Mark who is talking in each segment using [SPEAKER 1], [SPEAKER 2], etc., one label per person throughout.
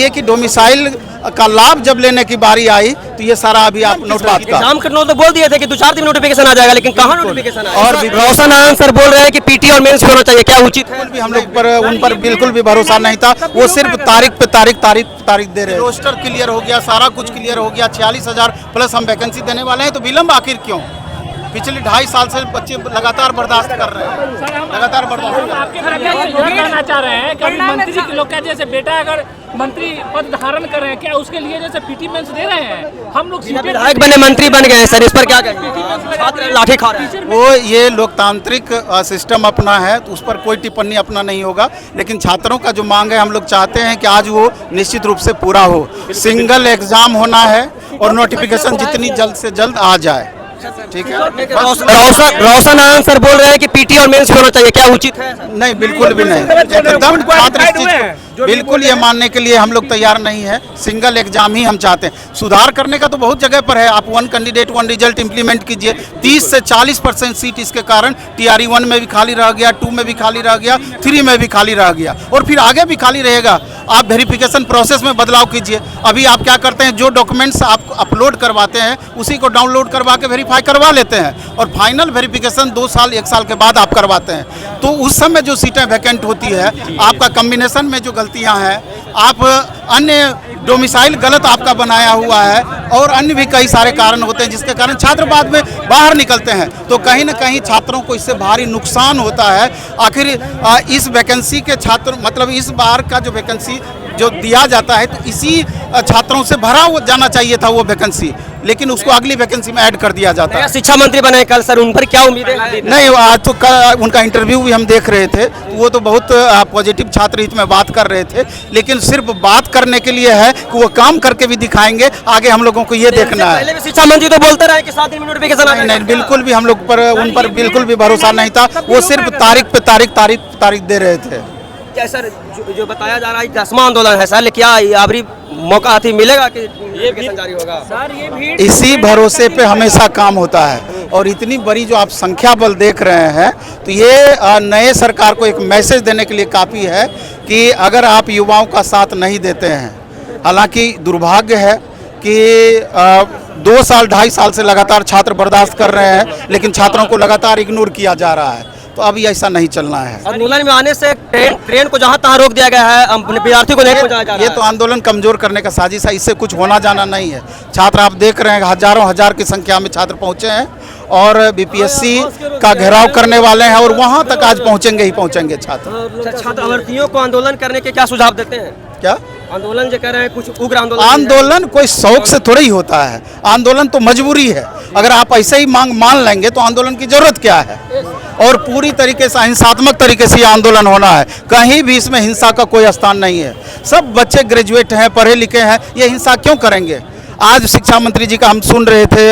[SPEAKER 1] कहिए कि डोमिसाइल का लाभ जब लेने की बारी आई तो ये सारा अभी आप नोट बात का
[SPEAKER 2] एग्जाम करना तो बोल दिए थे कि 2-4 दिन नोटिफिकेशन आ जाएगा, लेकिन कहाँ नोटिफिकेशन आया?
[SPEAKER 1] और
[SPEAKER 2] रोशन आनंद सर बोल रहे हैं कि पीटी और मेंस होना चाहिए, क्या उचित है?
[SPEAKER 1] भी हम लोग पर उन पर बिल्कुल भी भरोसा नहीं था। वो सिर्फ तारीख पे तारीख दे रहे हैं। रोस्टर क्लियर हो गया, सारा कुछ क्लियर हो गया, 46,000 प्लस हम वैकेंसी देने वाले हैं, तो विलम्ब आखिर क्यों? पिछले 2.5 साल से बच्चे लगातार बर्दाश्त कर रहे हैं, लगातार बर्दाश्त कर रहे हैं।
[SPEAKER 3] आपके कहना चाह रहे हैं कि मंत्री के लोग क्या जैसे बेटा अगर मंत्री पद धारण कर रहे हैं, क्या उसके लिए जैसे पीटी मेंस दे रहे हैं? हम लोग
[SPEAKER 2] विधायक बने, मंत्री बन गए हैं सर, इस पर क्या कहेंगे? छात्र लाठी खा रहे हैं।
[SPEAKER 1] वो ये लोकतांत्रिक सिस्टम अपना है, तो उस पर कोई टिप्पणी अपना नहीं होगा, लेकिन छात्रों का जो मांग है हम लोग चाहते हैं कि आज वो निश्चित रूप से पूरा हो। सिंगल एग्जाम होना है और नोटिफिकेशन जितनी जल्द से जल्द आ जाए, ठीक है।
[SPEAKER 2] रोशन आनंद सर बोल रहे हैं कि पीटी और मेंस होना चाहिए, क्या उचित है?
[SPEAKER 1] नहीं, बिल्कुल भी नहीं। एकदम छात्र इस चीज को बिल्कुल ये मानने के लिए हम लोग तैयार नहीं है। सिंगल एग्जाम ही हम चाहते हैं। सुधार करने का तो बहुत जगह पर है। आप 1 कैंडिडेट 1 रिजल्ट इंप्लीमेंट कीजिए। 30 से 40% सीट इसके कारण TRE 1 में भी खाली रह गया, 2 में भी खाली रह गया, 3 में भी खाली रह गया, और फिर आगे भी खाली रहेगा। आप वेरिफिकेशन प्रोसेस में बदलाव कीजिए। अभी आप क्या करते हैं, जो डॉक्यूमेंट्स आप अपलोड करवाते हैं उसी को डाउनलोड करवा के वेरीफाई करवा लेते हैं, और फाइनल वेरिफिकेशन 2 साल 1 साल के बाद आप करवाते हैं। तो उस समय जो सीटें वैकेंट होती है, आपका कम्बिनेशन में जो गलतियां हैं, आप अन्य डोमिसाइल गलत आपका बनाया हुआ है, और अन्य भी कई सारे कारण होते हैं जिसके कारण छात्र बाद में बाहर निकलते हैं। तो कहीं ना कहीं छात्रों को इससे भारी नुकसान होता है। आखिर इस वैकेंसी के छात्र मतलब इस बार का जो वैकेंसी जो दिया जाता है, तो इसी छात्रों से भरा जाना चाहिए था वो वैकेंसी, लेकिन उसको अगली वैकेंसी में ऐड कर दिया जाता है।
[SPEAKER 2] शिक्षा मंत्री बने कल सर, उन पर क्या उम्मीदें हैं?
[SPEAKER 1] नहीं, आज तो उनका इंटरव्यू भी हम देख रहे थे, वो तो बहुत पॉजिटिव छात्र हित में बात कर रहे थे, लेकिन सिर्फ बात करने के लिए है कि वो काम करके भी दिखाएंगे। आगे हम लोगों को ये देखना है।
[SPEAKER 2] पहले भी शिक्षा मंत्री तो बोलते रहे कि 7 दिन में नोटिफिकेशन आ जाएगा।
[SPEAKER 1] नहीं, बिल्कुल भी हम लोग पर उन पर बिल्कुल भी भरोसा नहीं था। वो सिर्फ तारीख पे तारीख दे रहे थे।
[SPEAKER 2] क्या सर जो बताया जा रहा है 10वां आंदोलन है सर, क्या आखिरी मौका हाथी मिलेगा कि नोटिफिकेशन जारी होगा?
[SPEAKER 3] सर ये भीड़
[SPEAKER 1] इसी भरोसे पे हमेशा काम होता है, और इतनी बड़ी जो आप संख्या बल देख रहे हैं, तो ये नए सरकार को एक मैसेज देने के लिए काफ़ी है कि अगर आप युवाओं का साथ नहीं देते हैं, हालांकि दुर्भाग्य है कि 2 साल 2.5 साल से लगातार छात्र बर्दाश्त कर रहे हैं, लेकिन छात्रों को लगातार इग्नोर किया जा रहा है। तो अब ऐसा नहीं चलना है।
[SPEAKER 2] आंदोलन में आने से ट्रेन को जहां तहां रोक दिया गया है, विद्यार्थियों को नहीं पहुंचाया जा रहा है।
[SPEAKER 1] ये तो आंदोलन कमजोर करने का साजिश है, इससे कुछ होना जाना नहीं है। छात्र आप देख रहे हैं, हजारों हजार की संख्या में छात्र पहुंचे हैं, और BPSC का घेराव करने वाले हैं, और वहां तक आज पहुंचेंगे ही पहुंचेंगे छात्र।
[SPEAKER 2] छात्रवृत्तियों को आंदोलन करने के क्या सुझाव देते हैं?
[SPEAKER 1] क्या
[SPEAKER 2] आंदोलन जो कर रहे हैं, कुछ उग्र
[SPEAKER 1] आंदोलन कोई शौक से थोड़ा ही होता है। आंदोलन तो मजबूरी है। अगर आप ऐसे ही मान लेंगे तो आंदोलन की जरूरत क्या है? और पूरी तरीके से हिंसात्मक तरीके से आंदोलन होना है। कहीं भी इसमें हिंसा का कोई स्थान नहीं है। सब बच्चे ग्रेजुएट हैं, पढ़े लिखे हैं, ये हिंसा क्यों करेंगे? आज शिक्षा मंत्री जी का हम सुन रहे थे,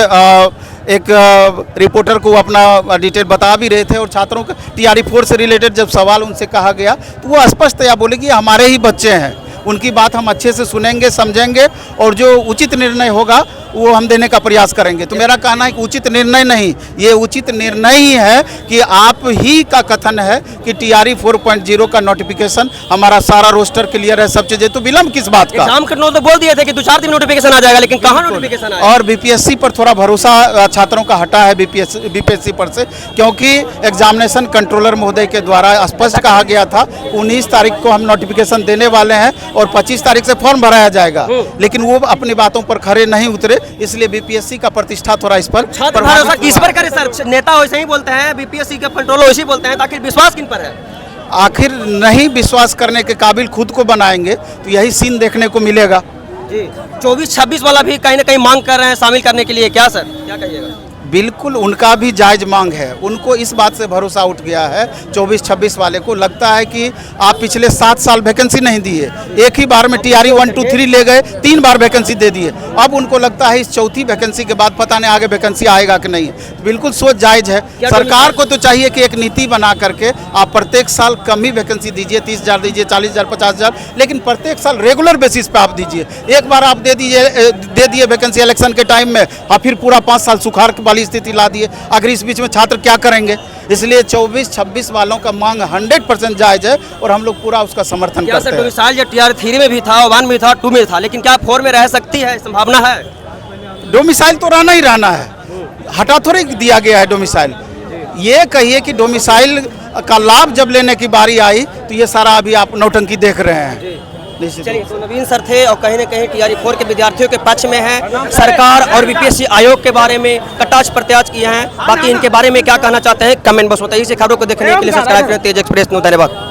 [SPEAKER 1] एक रिपोर्टर को अपना डिटेल बता भी रहे थे, और छात्रों के TRE 4 से रिलेटेड जब सवाल उनसे कहा गया तो वो स्पष्टतया बोले कि हमारे ही बच्चे हैं, उनकी बात हम अच्छे से सुनेंगे, समझेंगे, और जो उचित निर्णय होगा वो हम देने का प्रयास करेंगे। तो मेरा कहना है कि उचित निर्णय नहीं, ये उचित निर्णय ही है कि आप ही का कथन है कि TRE 4.0 का नोटिफिकेशन, हमारा सारा रोस्टर क्लियर है, सब चीजें, तो विलम्ब किस बात का?
[SPEAKER 2] एग्जाम करना तो बोल दिए थे कि 2-4 दिन में नोटिफिकेशन आ जाएगा, लेकिन कहाँ नोटिफिकेशन आया?
[SPEAKER 1] और BPSC पर थोड़ा भरोसा छात्रों का हटा है, BPSC पर से, क्योंकि एग्जामिनेशन कंट्रोलर महोदय के द्वारा स्पष्ट कहा गया था 19 तारीख को हम नोटिफिकेशन देने वाले हैं, और 25 तारीख से फॉर्म भराया जाएगा, लेकिन वो अपनी बातों पर खरे नहीं उतरे, इसलिए BPSC का प्रतिष्ठा थोड़ा इस पर
[SPEAKER 2] भरोसा किस पर करे सर? नेता वैसे ही बोलते हैं, BPSC का कंट्रोल वैसे ही बोलते हैं, ताकि विश्वास किन पर है?
[SPEAKER 1] आखिर नहीं विश्वास करने के काबिल खुद को बनाएंगे तो यही सीन देखने को मिलेगा।
[SPEAKER 2] जी 24-26 वाला भी कहीं ना कहीं मांग कर रहे हैं शामिल करने के लिए, क्या सर क्या कहिएगा?
[SPEAKER 1] बिल्कुल उनका भी जायज मांग है। उनको इस बात से भरोसा उठ गया है 24-26 वाले को, लगता है कि आप पिछले 7 साल वैकेंसी नहीं दिए, एक ही बार में TRE 1, 2, 3 ले गए, 3 बार वैकेंसी दे दिए। अब उनको लगता है इस चौथी वैकेंसी के बाद पता नहीं आगे वैकेंसी आएगा कि नहीं। तो बिल्कुल सोच जायज है। सरकार को तो चाहिए कि एक नीति बना करके आप प्रत्येक साल कम ही वैकेंसी दीजिए, 30,000 दीजिए, 40,000, 50,000, लेकिन प्रत्येक साल रेगुलर बेसिस पे आप दीजिए। एक बार आप दे दिए वैकेंसी इलेक्शन के टाइम में, और फिर पूरा 5 साल सुखाड़ वाली स्थिति ला दिए। अगर इस बीच में छात्र क्या करेंगे? इसलिए 24-26 वालों का मांग 100% जायज़ है और हम लोग पूरा उसका समर्थन
[SPEAKER 2] क्या
[SPEAKER 1] करते
[SPEAKER 2] सर
[SPEAKER 1] हैं।
[SPEAKER 2] डोमिसाइल जो टीआर 3 में भी था, 1 में था, 2 में था, लेकिन क्या 4 में रह सकती है, संभावना है?
[SPEAKER 1] डोमिसाइल तो रहना ही रहना है, हटा थोड़ी दिया गया है डोमिसाइल। ये कहिए कि डोमिसाइल का लाभ जब लेने की बारी आई तो ये सारा अभी आप नौटंकी देख रहे हैं। निश्चित
[SPEAKER 2] चलिए, तो नवीन सर थे और कहीं न कहीं टीआर 4 के विद्यार्थियों के पक्ष में हैं, सरकार और बीपीएससी आयोग के बारे में कटाक्ष प्रत्याक्ष किए हैं। बाकी इनके बारे में क्या कहना चाहते हैं कमेंट बॉक्स बताइए। इसे खबरों को देखने के लिए सब्सक्राइब करें तेज एक्सप्रेस न्यूज़। धन्यवाद।